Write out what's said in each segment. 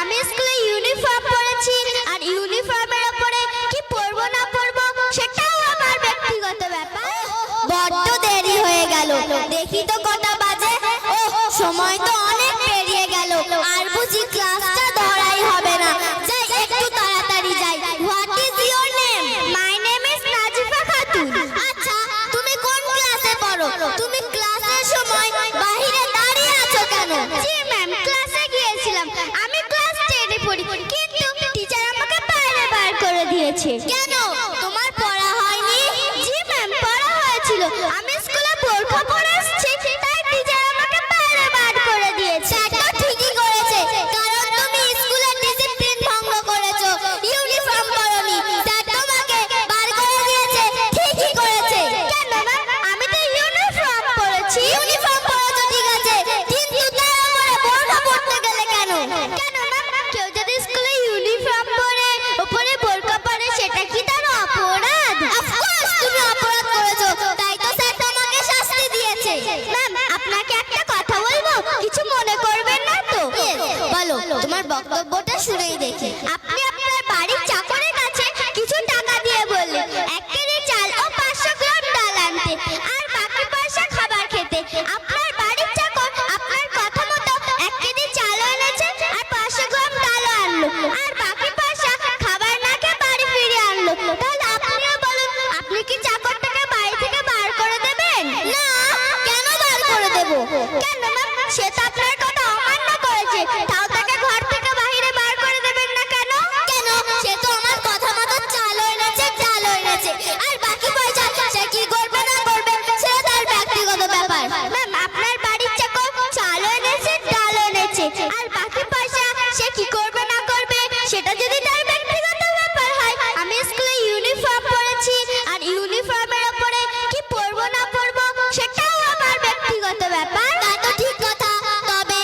আমি স্কুলে ইউনিফর্ম পরেছি, আর ইউনিফর্মের উপরে কি পরবো না পরবো সেটাও আমার ব্যক্তিগত ব্যাপার। বড্ড দেরি হয়ে গেল, দেখি তো কটা বাজে। ও সময় তো অনেক পেরিয়ে গেল, আর বুঝি ক্লাসটা ধরাই হবে না। যাই একটু তাড়াতাড়ি যাই। What is your name? My name is Nazifa Khatun. আচ্ছা, তুমি কোন ক্লাসে পড়ো? তুমি ক্লাসের সময় বাইরে দাঁড়িয়ে আছো কেন? জি ম্যাম, ক্লাসে গিয়েছিলাম। আমি ক্লাস 10 এ পড়ি, কিন্তু টিচার আমাকে বাইরে বার করে দিয়েছে। কেন, তোমার পড়া হয়নি? জি ম্যাম, পড়া হয়েছিল। আমি স্কুলে বোরখা পরে এসেছি, তাই টিচার আমাকে বাইরে বার করে দিয়েছে। সেটা ঠিকই করেছে, কারণ তুমি স্কুলের ডিসিপ্লিন ভঙ্গ করেছো, ইউনিফর্ম পরনি, স্যার তোমাকে বার করে দিয়েছে। ঠিকই করেছে। কেন ম্যাম, আমি তো ইউনিফর্ম পরেছি। ইউনিফর্ম পরেছো ঠিক আছে, কিন্তু তার উপরে বোরখা পরতে গেলে কেন? কেন ম্যাম, কেউ যদি স্কুলে ইউনিফর্ম পরে উপরে বোরখা পরে সেটা কি তার অপরাধ? অফকোর্স তুমি অপরাধ করেছো, তাই তো স্যার তোমাকে শাস্তি দিয়েছে। ম্যাম, আপনাকে একটা কথা বলবো, কিছু মনে করবেন না তো? বলো, তোমার বক্তব্যটা শুনেই দেখি। আপনি আপনার বাড়ির চাকরের কাছে কিছু টাকা দিয়ে বললেন 1 কেজি চাল ও 500 গ্রাম ডাল আনতে, আর বাকি পয়সা খাবার খেতে। আপনার বাড়ির চাকর আপনার কথা মতো 1 কেজি চালও এনেছে আর 500 গ্রাম ডালও আনলো, আর বাকি পয়সা খাবার না খেয়ে বাড়ি ফিরে আনলো। তাহলে আপনিও বলুন, আপনি কি চাকরটাকে বাড়ি থেকে বার করে দেবেন? না, কেন বার করে দেব? কেন ম্যাম, সে তো আপনার কথা অমান্য করেছে, তাও তাকে ঘর থেকে বাইরে বার করে দেবেন না কেন? কেন, সে তো আমার কথা মতো চালও এনেছে, ডালও এনেছে, আর বাকি পয়সা সে কি করবে না করবে সেটা তার ব্যক্তিগত ব্যাপার। ম্যাম, আপনার বাড়ির চাকর চালও এনেছে, ডালও এনেছে, আর বাকি পয়সা সে কি করবে না করবে সেটা যদি তার ব্যক্তিগত ব্যাপার হয়, আমি স্কুলে ইউনিফর্ম পরেছি, আর ইউনিফর্মের উপরে কি পরবো না পরবো সেটাও আমার ব্যক্তিগত ব্যাপার। তা তো ঠিক কথা, তবে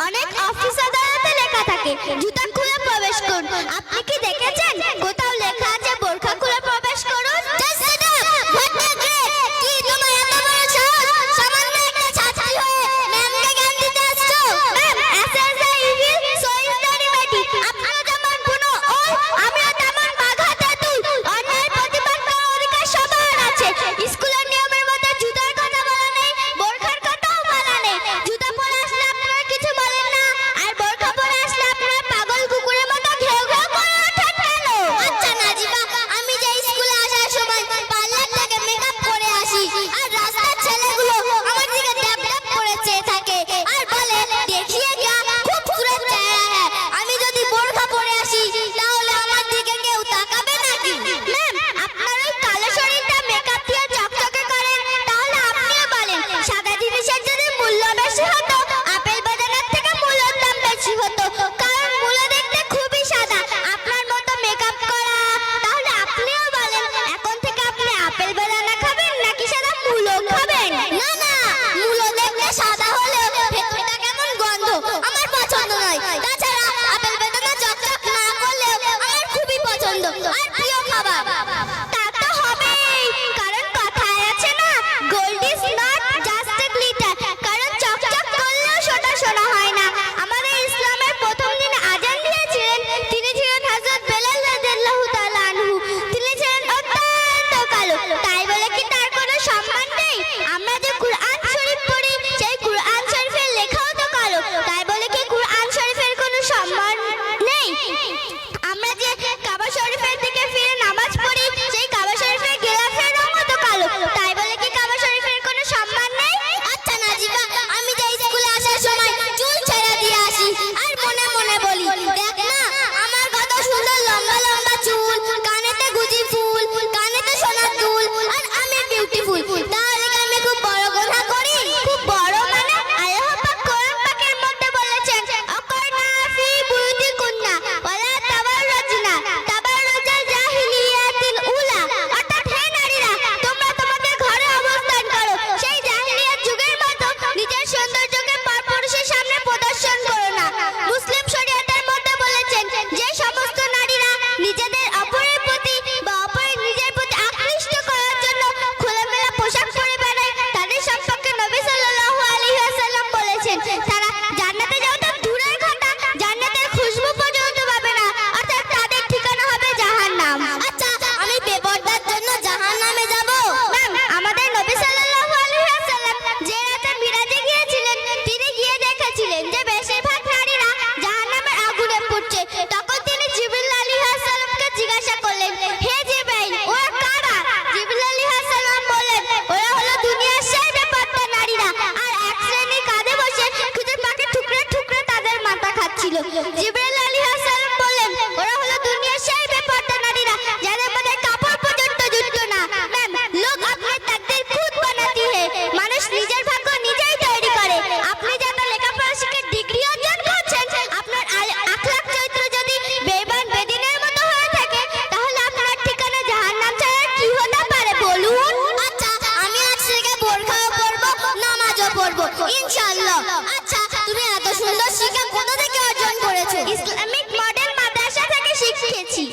অনেক অফিস আদালতে লেখা থাকে জুতা খুলে প্রবেশ করুন। আপনি কি দেখেছেন কোথাও লেখা আছে বোরখা খুলে প্রবেশ করুন? Just sit up! What a great! কি তোমার এত বড় সাহস? সামান্য একটা ছাত্রী হয়ে ম্যামকে জ্ঞান দিতে আসছো? Ma'am, as is the evil, so is the remedy. আপনিও যেমন বুনো ওল, আমিও তেমন বাঘা তেঁতুল। অন্যায়ের প্রতিবাদ করার অধিকার সবার আছে। স্কুলের নিয়মের মধ্যে জুতার কথা বলা নেই, বোরখার কথাও বলা নেই। জুতা পরে আসলে আপনারা কিছু বলেন না, আর বোরখা পরে আসলে আপনারা পাগল কুকুরের মতো ঘেউ ঘেউ করে ওঠেন কেন? আচ্ছা নাজিবা, আমি যে স্কুলে আসার সময় পার্লার থেকে মেকআপ করে আসি, আর রাস্তার ছেলেগুলো আমার দিকে ড্যাব ড্যাব করে চেয়ে থাকে আর বলে, দেখিয়ে क्या खूबसूरत चेहरा है। আমি যদি বোরখা পরে আসি তাহলে আমার দিকে কেউ তাকাবে নাকি? ম্যাম, আপনার ওই কালো শরীরটা মেকআপ দিয়ে চকচকে করেন, তাহলে আপনিও বলেন, সাদা জিনিসের যদি মূল্য বেশি হতো, আপেল বাদামের থেকে মূল্যের দাম বেশি হতো, কারণ মূল্য দেখতে খুবই সাদা। আপনার মতো মেকআপ করা, তাহলে আপনিও বলেন, এখন থেকে আপনি আপেল বাদানা খাবেন নাকি সাদা মূলো খাবেন? না না, মূলো দেখতে সাদা হলেও ভেতরটা কেমন গন্ধ, আমার পছন্দ নয়। তাছাড়া আপেল বেদানা চকচক না করলেও আমার খুবই পছন্দ আর প্রিয় খাবার। তা তো হবেই, কারণ কথায় আছে না, gold is not just a glitter, কারণ চকচক করলেও সোনা সোনা হয় না। আমাদের ইসলামের প্রথম দিন আজান দিয়েছিলেন, তিনি ছিলেন হযরত বেলাল রাদিয়াল্লাহু তাআলা আনহু। তিনি ছিলেন অত্যন্ত কালো, তাই বলে কি তার কোনো সম্মান নেই? আমরা যে কুরআন শরীফ পড়ি, সেই কুরআন শরীফের লেখাও তো কালো, তাই বলে কি কুরআন শরীফের কোনো সম্মান নেই? আমরা যে কাবা শরীফের দিকে ফিরে নামাজ পড়ি, সেই কাবা শরীফের গিলাফের রঙও তো কালো, তাই বলে কি কাবা শরীফের কোনো সম্মান নেই? আচ্ছা নাজিবা, আমি যে স্কুলে আসার সময় চুল ছেড়ে দিয়ে আসি, আর মনে মনে বলি, দেখ না আমার কত সুন্দর লম্বা লম্বা চুল, কানেতে গুজি ফুল, কানেতে সোনার দুল, আর আমি বিউটিফুল। তাহলে কি আমি খুব বড় গুনাহ করি? খুব বড় মানে আল্লাহ পাক কোরআন পাকের মধ্যে বলেছেন, অকরনা ফি বুয়ুতিকুন্না ওয়ালা জিবরাইল আলাইহিস সালাম বললেন, ওরা হলো দুনিয়ার সেই বেপরদা নারীরা যাদের মধ্যে কাপড় পর্যন্ত জুটতো না। ম্যাম, লোক আপনি তাকদীর খুদ বানাতি হে। মানুষ নিজের ভাগ্য নিজেই তৈরি করে। আপনি যাতে লেখাপড়া শিখে ডিগ্রি অর্জন করছেন, আপনার আখলাক চরিত্র যদি বেঈমান বেদিনের মতো হয়ে থাকে, তাহলে আপনার ঠিকানা জাহান্নাম ছাড়া কি হতে পারে বলুন? আচ্ছা, আমি আজ থেকে বোরখাও পরবো, নামাজও পড়বো ইনশাআল্লাহ। আচ্ছা, তুমি এত সুন্দর শিক্ষা কোথা থেকে অর্জন করেছো? ইসলামিক মডেল মাদ্রাসা থেকে শিখেছি।